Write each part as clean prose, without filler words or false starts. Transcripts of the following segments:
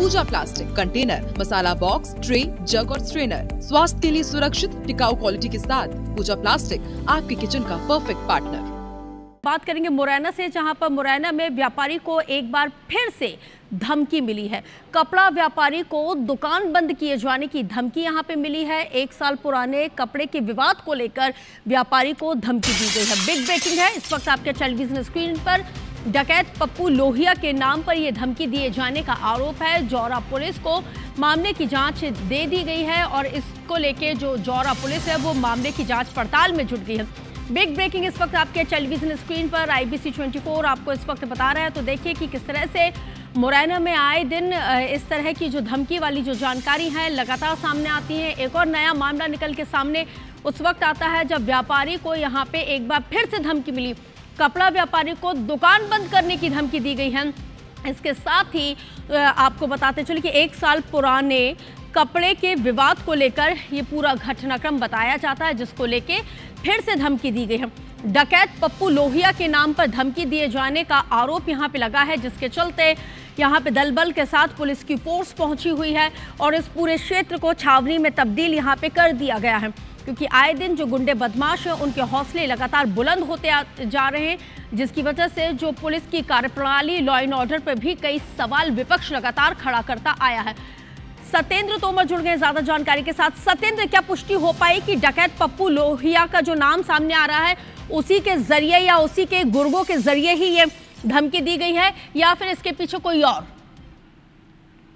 पूजा plastic, container, मसाला box, tray, जग और strainer. स्वास्थ्य के लिए सुरक्षित, टिकाऊ क्वालिटी के साथ पूजा प्लास्टिक आपके किचन का परफेक्ट पार्टनर। बात करेंगे मुरैना से, जहां पर मुरैना में व्यापारी को एक बार फिर से धमकी मिली है। कपड़ा व्यापारी को दुकान बंद किए जाने की धमकी यहां पे मिली है। 1 साल पुराने कपड़े के विवाद को लेकर व्यापारी को धमकी दी गई है। बिग ब्रेकिंग है इस वक्त आपके टेलीविजन स्क्रीन पर। डकैत पप्पू लोहिया के नाम पर यह धमकी दिए जाने का आरोप है। जौरा पुलिस को मामले की जांच दे दी गई है और इसको लेके जो जौरा पुलिस है वो मामले की जांच पड़ताल में जुट गई है। बिग ब्रेकिंग इस वक्त आपके टेलीविजन स्क्रीन पर IBC 24 आपको इस वक्त बता रहा है। तो देखिए कि किस तरह से मुरैना में आए दिन इस तरह की जो धमकी वाली जो जानकारी है लगातार सामने आती है। एक और नया मामला निकल के सामने उस वक्त आता है जब व्यापारी को यहाँ पे एक बार फिर से धमकी मिली। कपड़ा व्यापारी को दुकान बंद करने की धमकी दी गई है। इसके साथ ही आपको बताते चले कि 1 साल पुराने कपड़े के विवाद को लेकर ये पूरा घटनाक्रम बताया जाता है, जिसको लेके फिर से धमकी दी गई है। डकैत पप्पू लोहिया के नाम पर धमकी दिए जाने का आरोप यहां पे लगा है, जिसके चलते यहां पे दल बल के साथ पुलिस की फोर्स पहुंची हुई है और इस पूरे क्षेत्र को छावनी में तब्दील यहां पे कर दिया गया है। क्योंकि आए दिन जो गुंडे बदमाश हैं उनके हौसले लगातार बुलंद होते जा रहे हैं, जिसकी वजह से जो पुलिस की कार्यप्रणाली, लॉ एंड ऑर्डर पर भी कई सवाल विपक्ष लगातार खड़ा करता आया है। सत्येंद्र तोमर जुड़ गए ज्यादा जानकारी के साथ। सत्येंद्र, क्या पुष्टि हो पाई कि डकैत पप्पू लोहिया का जो नाम सामने आ रहा है उसी के जरिए या उसी के गुर्गों के जरिए ही ये धमकी दी गई है या फिर इसके पीछे कोई और?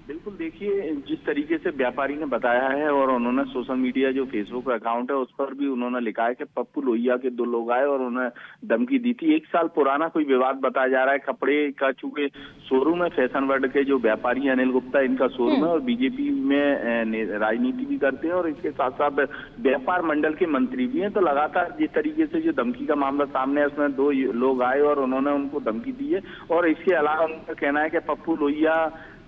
बिल्कुल, देखिए जिस तरीके से व्यापारी ने बताया है और उन्होंने सोशल मीडिया जो फेसबुक अकाउंट है उस पर भी उन्होंने लिखा है कि पप्पू लोहिया के 2 लोग आए और उन्हें धमकी दी थी। 1 साल पुराना कोई विवाद बताया जा रहा है। कपड़े का चूंकि शोरूम है, फैशन वर्ल्ड के जो व्यापारी अनिल गुप्ता, इनका शोरूम है और बीजेपी में राजनीति भी करते हैं और इसके साथ साथ व्यापार मंडल के मंत्री भी हैं। तो लगातार जिस तरीके से जो धमकी का मामला सामने है उसमें 2 लोग आए और उन्होंने उनको धमकी दी है। और इसके अलावा उनका कहना है कि पप्पू लोहिया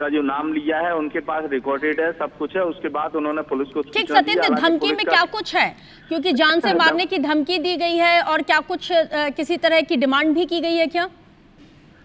का जो नाम लिया है उनके पास रिकॉर्डेड है, सब कुछ है। उसके बाद उन्होंने पुलिस को ठीक। सत्येंद्र, धमकी में क्या कुछ है? क्योंकि जान से मारने की धमकी दी गई है और क्या कुछ किसी तरह की डिमांड भी की गई है क्या?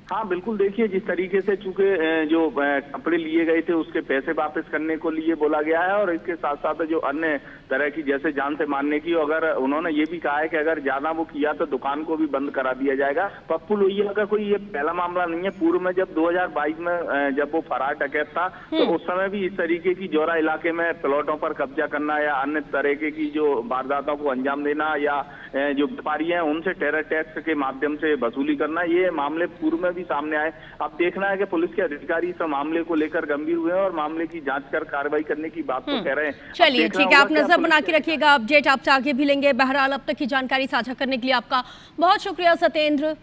हाँ बिल्कुल, देखिए जिस तरीके से चूंकि जो कपड़े लिए गए थे उसके पैसे वापस करने को लिए बोला गया है और इसके साथ साथ जो अन्य तरह की जैसे जान से मारने की, अगर उन्होंने ये भी कहा है कि अगर ज्यादा वो किया तो दुकान को भी बंद करा दिया जाएगा। पप्पू लोहिया का कोई ये पहला मामला नहीं है। पूर्व में जब 2022 में जब वो फरार डकैत था तो उस समय भी इस तरीके की जौरा इलाके में प्लॉटों पर कब्जा करना या अन्य तरह की जो वारदातों को अंजाम देना या जो व्यापारी है उनसे टेरर टैक्स के माध्यम से वसूली करना, ये मामले पूर्व में भी सामने आए। अब देखना है कि पुलिस के अधिकारी इस मामले को लेकर गंभीर हुए हैं और मामले की जांच कर कार्रवाई करने की बात तो कह रहे हैं। चलिए ठीक है, आप नजर बना के रखिएगा, अपडेट आपसे आगे भी लेंगे। बहरहाल अब तक की जानकारी साझा करने के लिए आपका बहुत शुक्रिया सत्येंद्र।